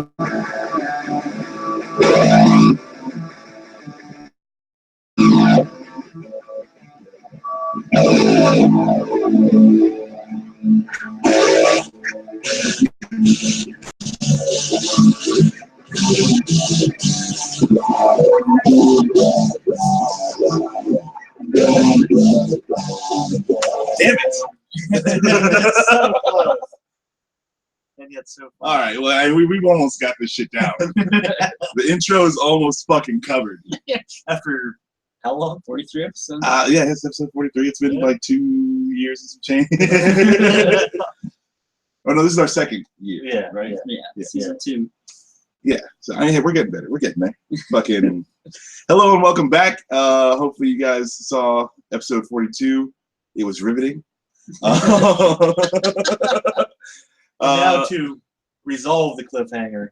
it! So close. And yet so All right, well, we've almost got this shit down. The intro is almost fucking covered. After how long? 43 episodes? Yeah, it's episode 43. It's been like 2 years and some change. Oh, no, this is our second year. Yeah, right. Yeah, season 2. Yeah, so I mean, we're getting better. We're getting there. Fucking hello and welcome back. Hopefully you guys saw episode 42. It was riveting. Now to resolve the cliffhanger.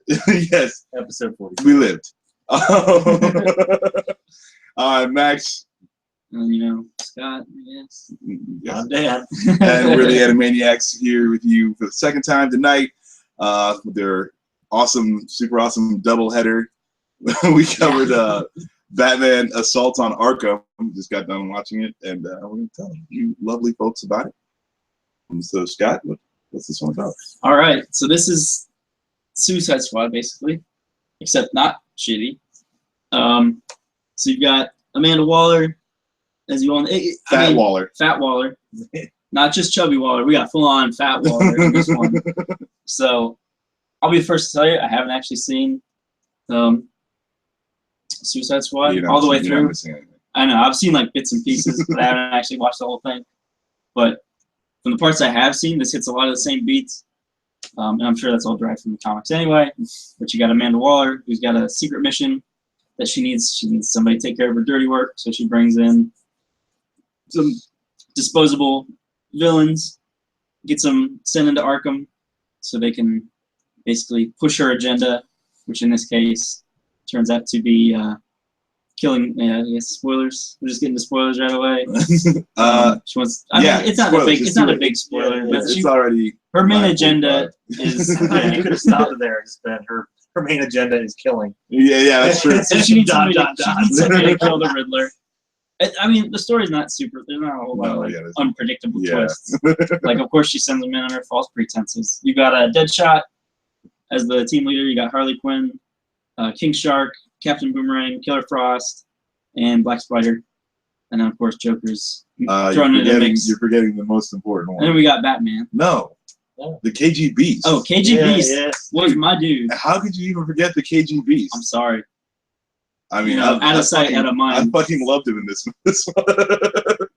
Yes, Episode 42. we lived. Max. Scott, yes. Yes. I'm Dan. And we're the Anime-Niacs here with you for the second time tonight. With their awesome, super awesome double header. We covered Batman Assault on Arkham. We just got done watching it, and we're going to tell you lovely folks about it. And so, Scott, what's this one about? All right, so this is Suicide Squad, basically, except not shitty. So you've got Amanda Waller, as you all Fat Waller. Fat Waller. Not just chubby Waller. We got full-on Fat Waller in this one. So I'll be the first to tell you, I haven't actually seen Suicide Squad all the way through. I know, I've seen like bits and pieces, but I haven't actually watched the whole thing. But from the parts I have seen, this hits a lot of the same beats. And I'm sure that's all derived from the comics anyway. But you got Amanda Waller, who's got a secret mission that she needs somebody to take care of her dirty work. So she brings in some disposable villains, gets them sent into Arkham so they can basically push her agenda, which in this case turns out to be killing. I guess spoilers. We're just getting the spoilers right away. She wants. I mean, it's not spoilers. it's not a big spoiler, but it's already. Her main agenda is. You could have stopped it there. Just that her main agenda is killing. Yeah, that's true. So she needs somebody to kill the Riddler. I mean, the story's not super. There's not a whole lot of unpredictable twists. Like, of course, she sends them in under false pretenses. You got a Deadshot as the team leader. You got Harley Quinn, King Shark, Captain Boomerang, Killer Frost, and Black Spider. And then, of course, Joker's thrown into the mix. You're forgetting the most important one. And then we got Batman. No. The KG Beast. Oh, KG Beast was my dude. How could you even forget the KG Beast? I'm sorry. I mean, out of sight, out of mind. I fucking loved him in this one. Did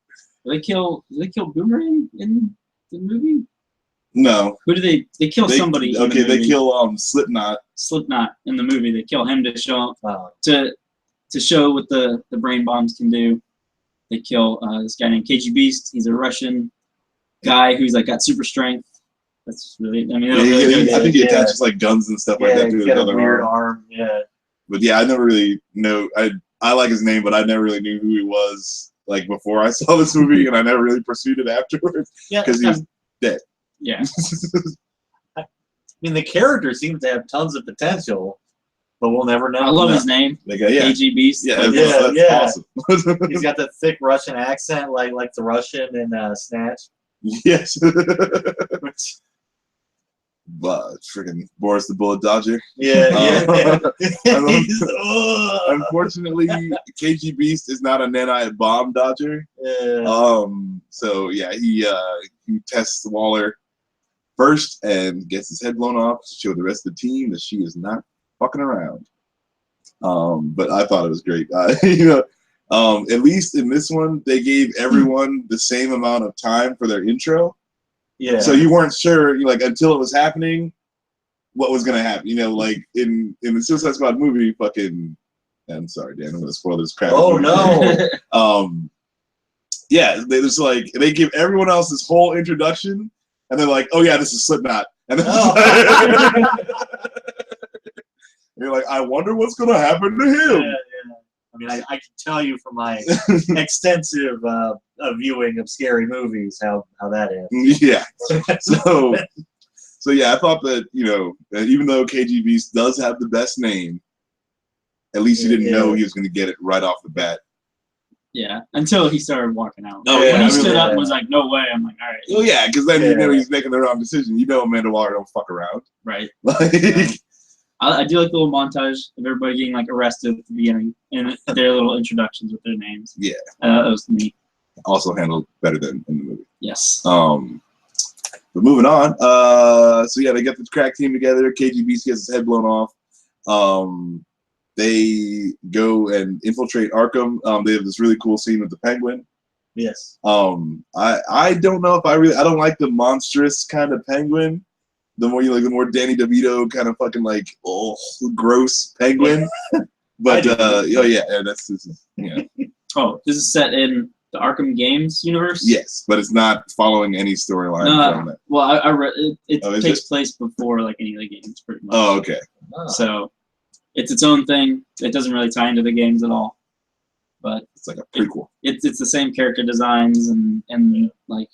they kill Boomerang in the movie? No. Who do they kill? Somebody. Okay, they kill Slipknot. Slipknot in the movie. They kill him to show to show what the brain bombs can do. They kill this guy named KG Beast. He's a Russian guy who's like got super strength. That's really. I mean, I think he attaches like guns and stuff like that to his other weird arm. Yeah. But yeah, I never really know. I like his name, but I never really knew who he was like before I saw this movie, and I never really pursued it afterwards because he was dead. Yeah. I mean, the character seems to have tons of potential, but we'll never know. I love his name. KG Beast. Yeah, that's awesome. He's got that thick Russian accent, like the Russian in Snatch. Yes. Freaking Boris the Bullet Dodger. Unfortunately, KG Beast is not a nanite bomb dodger. So yeah, he tests Waller first and gets his head blown off to show the rest of the team that she is not fucking around. But I thought it was great. At least in this one, they gave everyone the same amount of time for their intro. Yeah. So you weren't sure, like, until it was happening, what was gonna happen. Like in the Suicide Squad movie, I'm sorry, Dan, I'm gonna spoil this crap. Oh no. Yeah, they give everyone else this whole introduction, and they're like, "Oh yeah, this is Slipknot," and then you're like, "I wonder what's gonna happen to him." Yeah. I mean, I can tell you from my extensive viewing of scary movies how that is. Yeah. So So yeah, I thought that even though KG Beast does have the best name, at least you didn't know he was going to get it right off the bat. Yeah, until he started walking out. Oh, when he stood up and was like, "No way!" I'm like, "All right." Oh yeah, because then you know he's making the wrong decision. You know Amanda Waller don't fuck around. Right. Like, I do like the little montage of everybody getting like arrested at the beginning and their little introductions with their names. Yeah. That was neat. Also handled better than in the movie. Yes. But moving on. So yeah, they get the crack team together. KG Beast gets his head blown off. They go and infiltrate Arkham. They have this really cool scene with the Penguin. Yes. I don't know if I don't like the monstrous kind of Penguin. The more Danny DeVito kind of fucking like gross Penguin. But this is set in the Arkham games universe. Yes, but it's not following any storyline from that. Well, I read it takes place before like any of the games, pretty much. Oh, okay. So it's its own thing. It doesn't really tie into the games at all. But it's like a prequel. It's the same character designs and like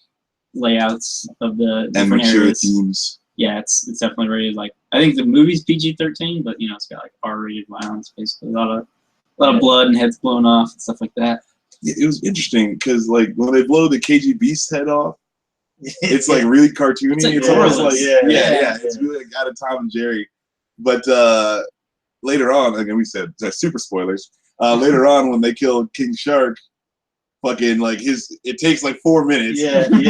layouts of the and different mature areas. themes. Yeah, it's definitely rated like I think the movie's PG-13, but it's got like R-rated violence basically. A lot of blood and heads blown off and stuff like that. Yeah, it was interesting because like when they blow the KG Beast head off, it's like really cartoony. It's almost like it's really like out of Tom and Jerry. But later on, again, we said super spoilers. Later on, when they kill King Shark, fucking like it takes like 4 minutes. Yeah. And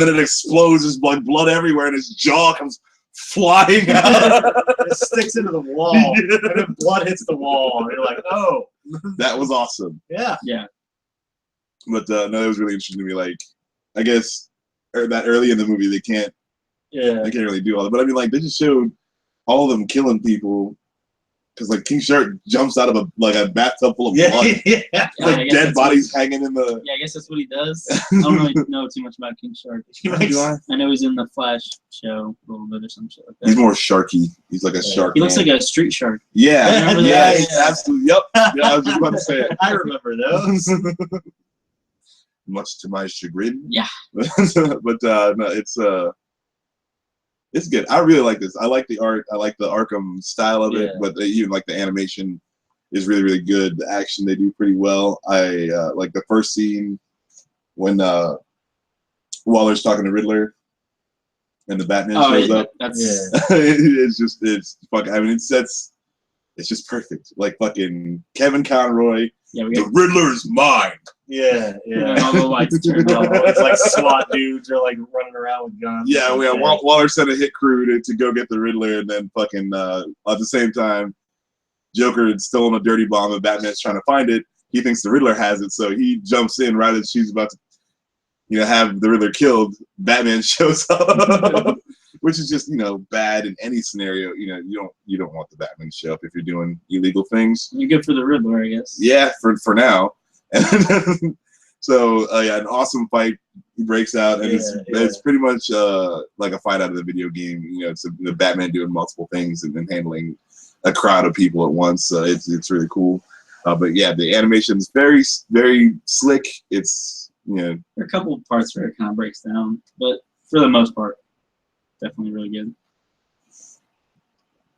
then it explodes. There's blood everywhere, and his jaw comes flying out. It sticks into the wall, and then blood hits the wall. And you're like, oh, that was awesome. Yeah. But no, it was really interesting to me. Like, I guess that early in the movie, they can't really do all that. But I mean, like, they just showed all of them killing people. Because like King Shark jumps out of a bathtub full of blood, like dead bodies hanging in the. Yeah, I guess that's what he does. I don't really know too much about King Shark. I know he's in the Flash show a little bit or some shit like that. He's more sharky. He's like a shark. He looks like a street shark. Yeah, absolutely. Yep. Yeah, I was just about to say it. I remember those. Much to my chagrin. Yeah. But no, it's good. I really like this. I like the art. I like the Arkham style of it. But even like the animation is really, really good. The action they do pretty well. I like the first scene when Waller's talking to Riddler and the Batman shows up. It's fucking. I mean, it's just perfect. Like fucking Kevin Conroy. Yeah, the Riddler's mine. Yeah. All the lights turned off. It's like SWAT dudes are like running around with guns. Yeah, Waller sent a hit crew to go get the Riddler, and then fucking at the same time, Joker had stolen a dirty bomb, and Batman's trying to find it. He thinks the Riddler has it, so he jumps in right as she's about to, have the Riddler killed. Batman shows up, which is just bad in any scenario. You don't want the Batman to show up if you're doing illegal things. You're good for the Riddler, I guess. Yeah, for now. So an awesome fight breaks out, and it's pretty much like a fight out of the video game. It's the Batman doing multiple things and then handling a crowd of people at once. It's really cool. But yeah, the animation is very, very slick. It's there are a couple of parts where it kind of breaks down, but for the most part, definitely really good.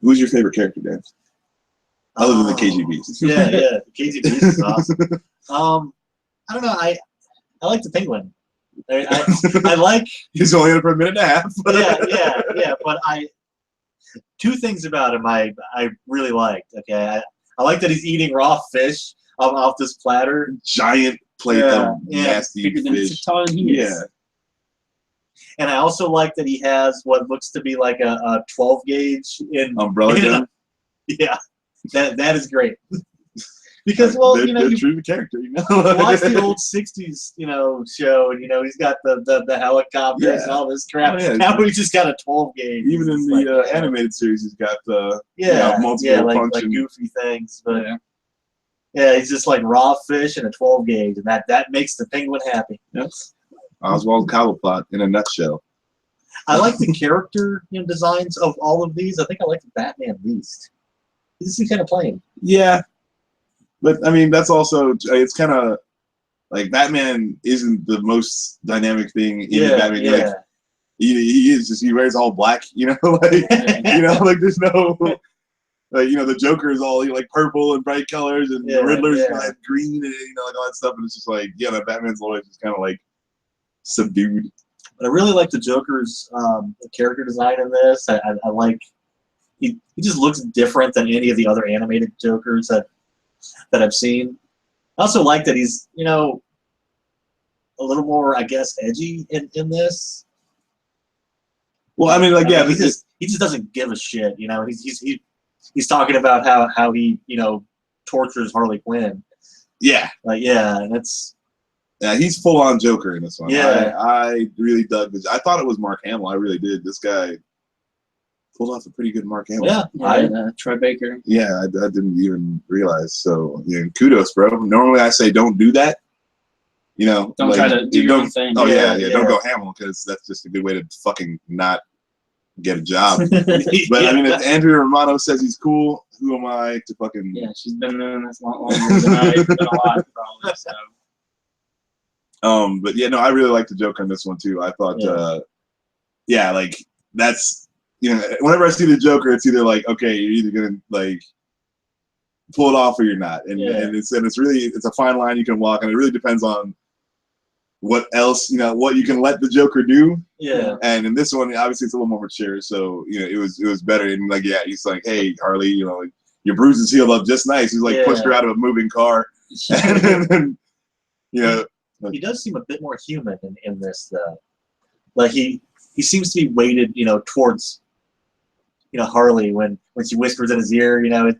Who's your favorite character, Dan? Other than the KG Beast. Yeah, the KG Beast is awesome. I don't know. I like the Penguin. I like. He's only in it for a minute and a half. yeah. But two things about him I really liked. Okay, I like that he's eating raw fish off this platter. Giant plate of nasty fish. And I also like that he has what looks to be like a 12 gauge in umbrella gun. Yeah, that is great. Because they're true to character, watch the old '60s, show, and he's got the helicopters and all this crap. Now we just got a 12 gauge. Even in the animated series, he's got multiple like goofy things, but he's just like raw fish and a 12 gauge, and that makes the Penguin happy. Yes, Oswald Cobblepot in a nutshell. I like the character designs of all of these. I think I like the Batman least. He's kind of plain. Yeah. But I mean, that's also it's kind of like Batman isn't the most dynamic thing in the Batman. Like, he is just, he wears all black, you know, like, you know, like there's no, like, you know, the Joker is all like purple and bright colors, and the Riddler's like green and, you know, like all that stuff, and it's just like, yeah, that Batman's always just kind of like subdued. But I really like the Joker's character design in this. I like, he just looks different than any of the other animated Jokers that I've seen. I also like that he's, you know, a little more, I guess, edgy in this. Well, I mean, like, yeah, he just doesn't give a shit, you know. He's talking about how he, you know, tortures Harley Quinn. Yeah, like, yeah, and it's. Yeah, he's full on Joker in this one. Yeah, I really dug this. I thought it was Mark Hamill. I really did. This guy pulled off a pretty good Mark Hamill. Yeah, Troy Baker. Yeah, I didn't even realize. So, yeah, kudos, bro. Normally I say don't do that. You know, don't like, try to do your own thing. Oh yeah, don't go Hamill, because that's just a good way to fucking not get a job. But I mean, if Andrea Romano says he's cool, who am I to fucking? Yeah, she's been doing this a lot longer than I've been alive, probably. So. But yeah, no, I really like the Joker in this one too. I thought, like that's, you know, whenever I see the Joker, it's either like, okay, you're either gonna like pull it off or you're not, and it's really, it's a fine line you can walk, and it really depends on what else, you know, what you can let the Joker do. Yeah. And in this one, obviously it's a little more mature, so you know, it was better. And like, yeah, he's like, hey, Harley, you know, like, your bruises healed up just nice. He's like pushed her out of a moving car, and you know. He does seem a bit more human in this, though. Like he seems to be weighted, you know, towards, you know, Harley when she whispers in his ear, you know.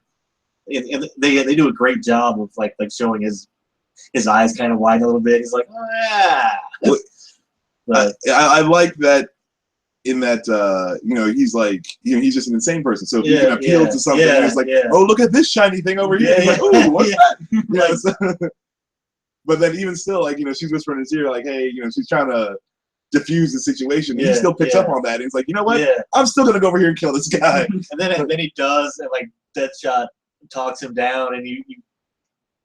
And they do a great job of like showing his eyes kind of wide a little bit. He's like, well, but I like that in that you know, he's like, you know, he's just an insane person. So if you can appeal to something, it's like, oh, look at this shiny thing over here. Like, oh, what's that? Yes. But then even still, like, you know, she's whispering in his ear, like, hey, you know, she's trying to diffuse the situation. He still picks up on that. And he's like, you know what? I'm still going to go over here and kill this guy. And then he does, and, like, Deadshot talks him down, and you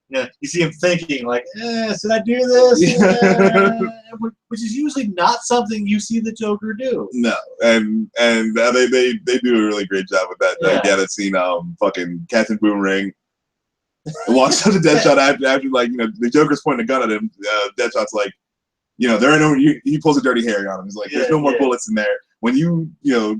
know, you see him thinking, like, should I do this? Which is usually not something you see the Joker do. No. And they do a really great job with that. Yeah, that scene, fucking Captain Boomerang walks up to Deadshot after, like, you know, the Joker's pointing a gun at him. Deadshot's like, you know, there ain't no. He pulls a Dirty Harry on him. He's like, there's no more bullets in there. When you know,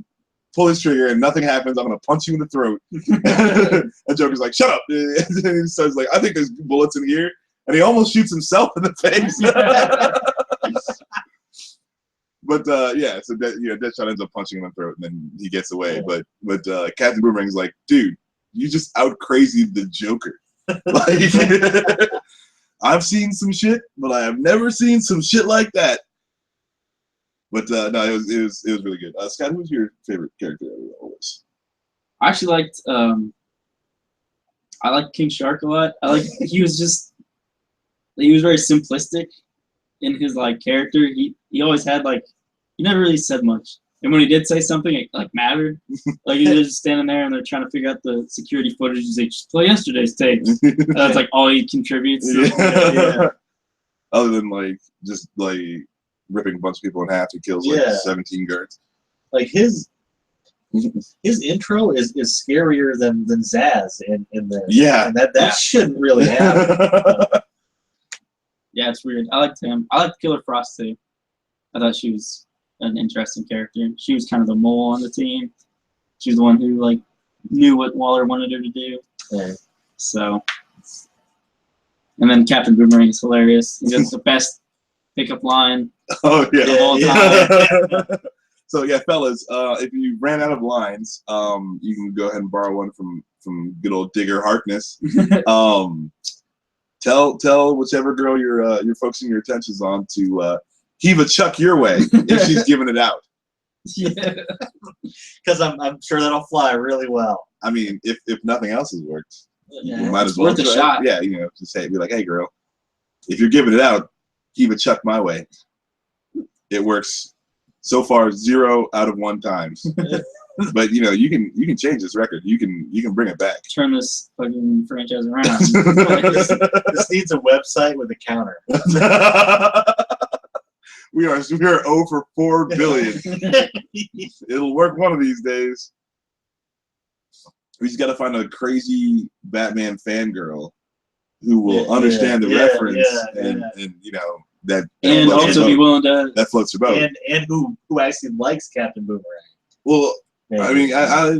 pull his trigger and nothing happens, I'm gonna punch you in the throat. And Joker's like, shut up. And he starts like, I think there's bullets in here, and he almost shoots himself in the face. But yeah, so Deadshot ends up punching him in the throat, and then he gets away. But Captain Boomerang's like, dude, you just out crazied the Joker. Like, I've seen some shit, but I have never seen some shit like that. But no, it was really good. Scott, who was your favorite character always? I actually liked I liked King Shark a lot. He was very simplistic in his like character. He always had like, he never really said much. And when he did say something, it like mattered. Like he was just standing there and they're trying to figure out the security footage. He's like, just play yesterday's tapes. That's like all he contributes. Other than like just like ripping a bunch of people in half, he kills like 17 guards. Like his intro is scarier than Zaz in this. Yeah, and that shouldn't really happen. Yeah, it's weird. I liked him. I liked Killer Frost too. I thought she was an interesting character. She was kind of the mole on the team. She was the one who like knew what Waller wanted her to do. Yeah. So, and then Captain Boomerang is hilarious. He has the best pickup line of all time. So yeah, fellas, if you ran out of lines, you can go ahead and borrow one from good old Digger Harkness. Tell whichever girl you're focusing your attentions on to heave a chuck your way if she's giving it out. Yeah, because I'm sure that'll fly really well. I mean, if nothing else has worked, you Yeah, might as it's well worth a try it. shot. Yeah, you know, just be like, hey, girl, if you're giving it out, heave a chuck my way. It works so far 0 out of 1 times. But you know, you can change this record. You can bring it back. Turn this fucking franchise around. This needs a website with a counter. We are 0 for 4 billion. It'll work one of these days. We just got to find a crazy Batman fangirl who will understand the reference and you know that and also be willing to that floats her boat and who actually likes Captain Boomerang. Well, I mean,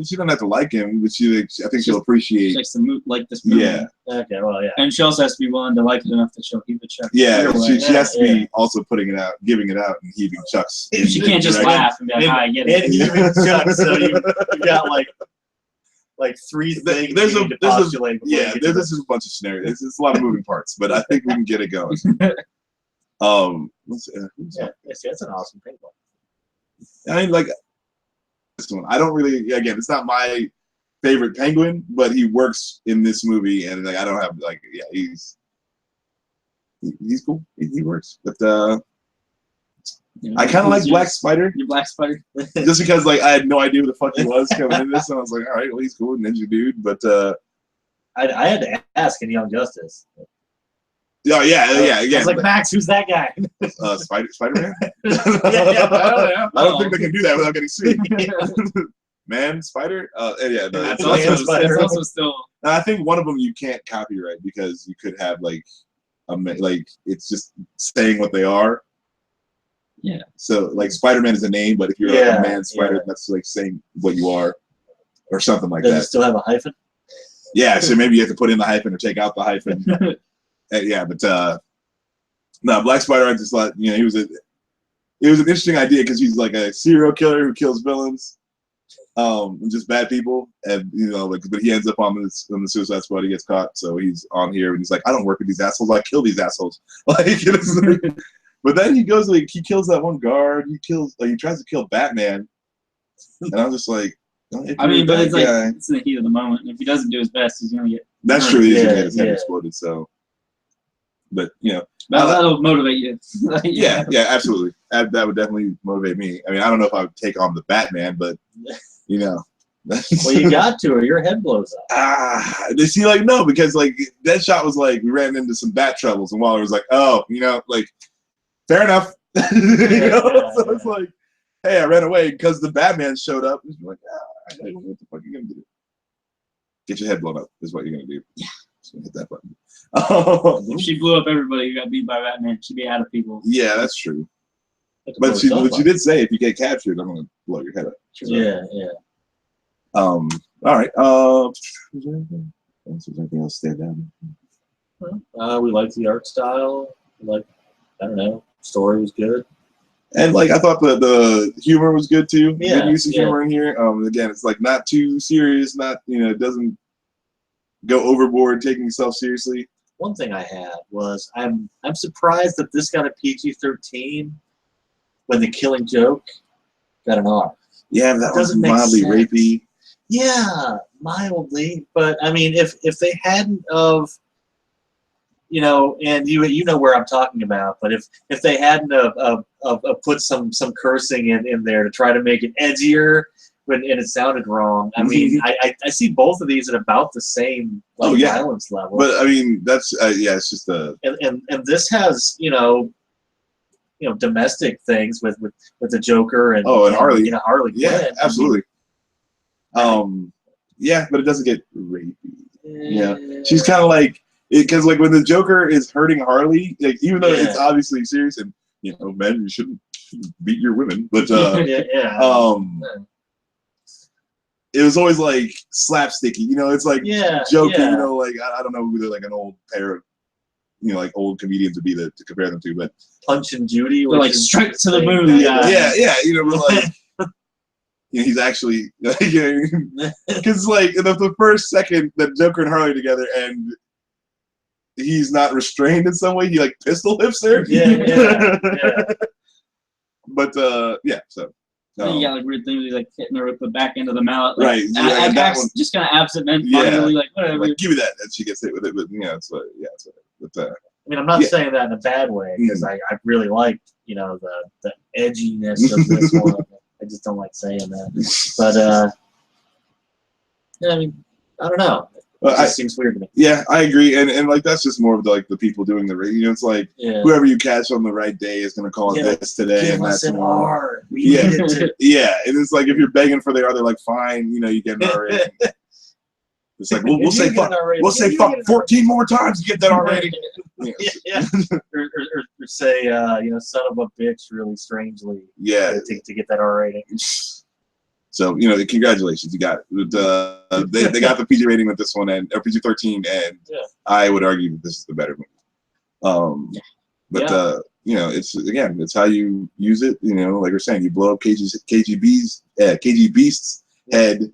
she don't have to like him, but I think she'll appreciate. She likes to like this movie. Yeah. Okay. Well, yeah. And she also has to be willing to like it enough that she'll heave a chuck. Yeah. She has to be also putting it out, giving it out, and heaving chucks. She can't just laugh and be like, "I get it." And heaving chucks, so you got like 3 things. There's a bunch of scenarios. It's a lot of moving parts, but I think we can get it going. That's an awesome paintball. I mean, like this one. I don't really. Again, it's not my favorite Penguin, but he works in this movie, and like I don't have like he's cool. He works, but I kind of like Black Spider. Your Black Spider. Just because like I had no idea who the fuck he was coming in this, and I was like, all right, well he's cool, ninja dude. But I had to ask in Young Justice. Oh yeah. Again, I was like, Max, who's that guy? Spider-Man. I don't think they can do that without getting sued. Man, Spider. That's also still. I think one of them you can't copyright because you could have like it's just saying what they are. Yeah. So like Spider-Man is a name, but if you're a man spider, that's like saying what you are, or something like that. Does it still have a hyphen? Yeah. So maybe you have to put in the hyphen or take out the hyphen. But no, Black Spider. I just thought it was an interesting idea because he's like a serial killer who kills villains, and just bad people, and but he ends up on the Suicide Squad. He gets caught, so he's on here and he's like, I don't work with these assholes. I kill these assholes. But then he goes he kills that one guard. He tries to kill Batman, and I'm just like, I mean, but it's it's in the heat of the moment. And if he doesn't do his best, he's gonna get. That's true. He's gonna get his head exploded. So. But that'll motivate you. yeah, absolutely. That would definitely motivate me. I mean, I don't know if I would take on the Batman, but well, you got to, or your head blows up. They see no, because Deadshot was like we ran into some bat troubles, and Waller was like, oh, fair enough. So it's like, hey, I ran away because the Batman showed up. And you're like, what the fuck are you gonna do? Get your head blown up is what you're gonna do. Yeah. So hit that button. If she blew up everybody who got beat by Batman, she'd be out of people. Yeah, that's true. But she did say if you get captured, I'm gonna blow your head up. Yeah. All right. Was there anything else stand out? We liked the art style. I don't know, story was good. And I thought the humor was good too. Yeah, good use of humor in here. Again, it's not too serious. Not it doesn't go overboard taking itself seriously. One thing I had was I'm surprised that this got a PG-13 when The Killing Joke got an R. Yeah, that was mildly rapey. Yeah, mildly. But I mean, if they hadn't of, and you know where I'm talking about, but if they hadn't of put some cursing in there to try to make it edgier. And it sounded wrong. I mean, I see both of these at about the same violence level. But I mean, that's it's just and this has domestic things with the Joker and Harley. Harley. Yeah, Quinn. absolutely. But it doesn't get rapey. Yeah, she's kind of because when the Joker is hurting Harley, even though it's obviously serious and men, you shouldn't beat your women, but it was always slapsticky, it's joking, I don't know who they're an old pair of, old comedians would be to compare them to, but Punch and Judy, we're straight to the moon. We're he's actually, because the first second that Joker and Harley together and he's not restrained in some way, he pistol whips her. But so. You got weird things like hitting her with the back end of the mallet, right? Just kind of absent, then finally whatever. Give me that, and she gets hit with it. But it's what. I mean, I'm not saying that in a bad way because I really like the edginess of this one. I just don't like saying that. But I mean, I don't know. It just seems weird to me. Yeah, I agree, and like that's just more of the people doing the rating. You know, it's like whoever you catch on the right day is going to call it this today, and that's R. We need it to. Yeah, and it's like if you're begging for the R, they're like, fine, you know, you get an R rating. It's like we'll say fuck 14 more times to get that R rating. Yeah. or say you know, son of a bitch really strangely. Yeah. To get that R rating. So, you know, congratulations, you got it. They got the PG rating with this one, or PG-13, and I would argue that this is the better one. But you know, it's how you use it. You know, like we're saying, you blow up KG Beast's head,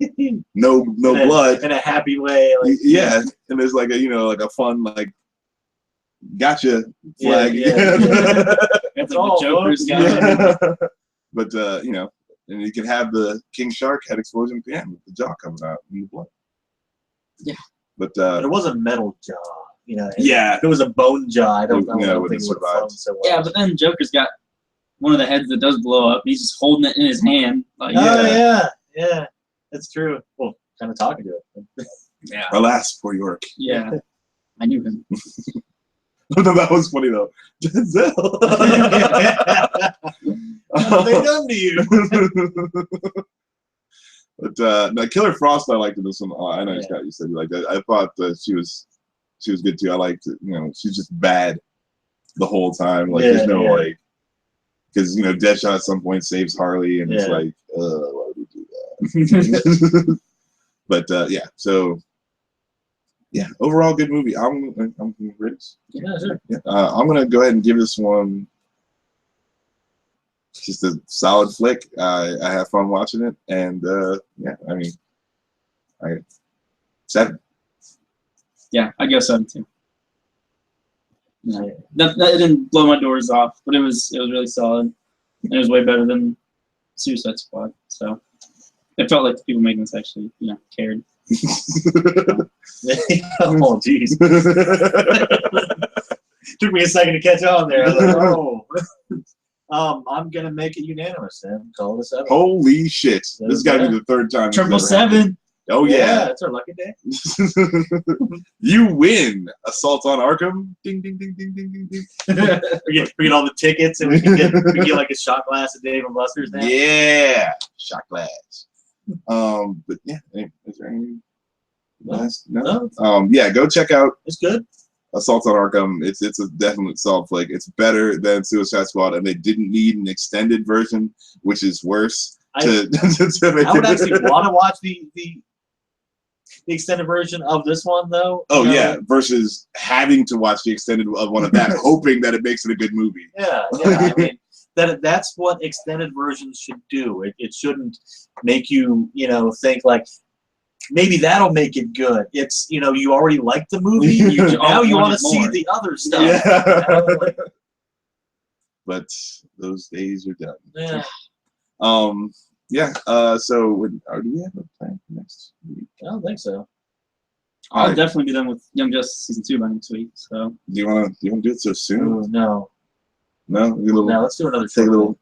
no blood, in a happy way. Like, yeah, and there's like a fun gotcha flag. That's all Joker's got. But you know. And you can have the King Shark head explosion at the end with the jaw coming out in the blood. Yeah. But it was a metal jaw, you know. Yeah. If it was a bone jaw, I don't think it would have survived so well. Yeah, but then Joker's got one of the heads that does blow up. He's just holding it in his hand. Like, yeah. That's true. Well, kind of talking to it. Yeah. Alas, poor York. Yeah. I knew him. No, that was funny though. Denzel. What have they done to you? But no, Killer Frost, I liked in this one. I know Scott, you said you liked that. I thought that she was good too. I liked it. You know, she's just bad the whole time. Like there's no because you know, Deadshot at some point saves Harley, and it's like, why would we do that? But yeah, so. Yeah, overall good movie. I'm ready. Yeah, sure. Yeah. I'm gonna go ahead and give this one just a solid flick. I have fun watching it, and yeah, I mean, 7. Yeah, I guess 7 too. No, that didn't blow my doors off, but it was really solid. And it was way better than Suicide Squad. So it felt like the people making this actually, you know, cared. Oh, jeez. Took me a second to catch on there. I was like, oh. I'm gonna make it unanimous and call it a 7. Holy shit! This has got to be the 3rd time. 777. Oh yeah, that's our lucky day. You win. Assault on Arkham. Ding ding ding ding ding ding ding. we get all the tickets, and we get like a shot glass of Dave and Buster's now. Yeah, shot glass. But yeah, is there any last? No. Yeah, go check out. It's good. Assault on Arkham. It's a definite solid flick. It's better than Suicide Squad, and they didn't need an extended version, which is worse. I would actually want to watch the extended version of this one, though. Oh yeah, versus having to watch the extended one of that, hoping that it makes it a good movie. Yeah. I mean, that's what extended versions should do. It shouldn't make you, you know, think like maybe that'll make it good. It's, you know, you already like the movie. Now you want to see the other stuff. Yeah. You know? But those days are done. Yeah. Yeah. So do we have a plan for next week? I don't think so. I'll definitely be done with Young Justice season 2 by next week. So. Do you wanna do it so soon? Ooh, no. No. No. Let's do another. Take a little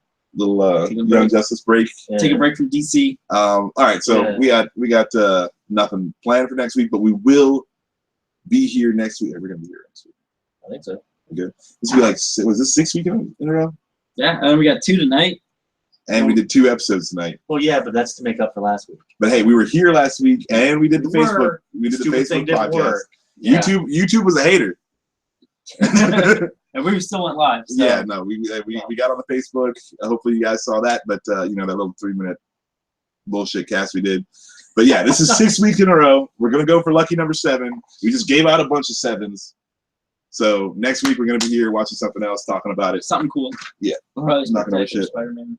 Young Justice break. Yeah. Take a break from DC. All right. So we got nothing planned for next week, but we will be here next week. Are we gonna be here next week? I think so. Okay. This will be like, was this 6 weeks in a row? Yeah, and then we got 2 tonight. And we did 2 episodes tonight. Well, yeah, but that's to make up for last week. But hey, we were here last week, and we did the Facebook. We did the Facebook podcast. Yeah. YouTube was a hater. And we still went live. So. Yeah, no, we got on the Facebook. Hopefully you guys saw that, but you know, that little 3-minute bullshit cast we did. But yeah, this is 6 weeks in a row. We're gonna go for lucky number 7. We just gave out a bunch of 7s. So next week we're gonna be here watching something else, talking about it. Something cool. Yeah. Probably not gonna shit. Spider-Man.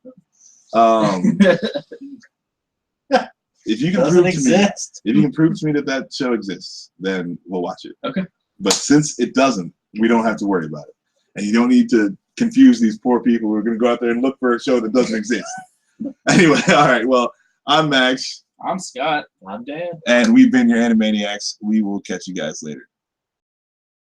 If you can prove to me that show exists, then we'll watch it. Okay. But since it doesn't, we don't have to worry about it. And you don't need to confuse these poor people who are going to go out there and look for a show that doesn't exist. Anyway, all right. Well, I'm Max. I'm Scott. I'm Dan. And we've been your Anime-Niacs. We will catch you guys later.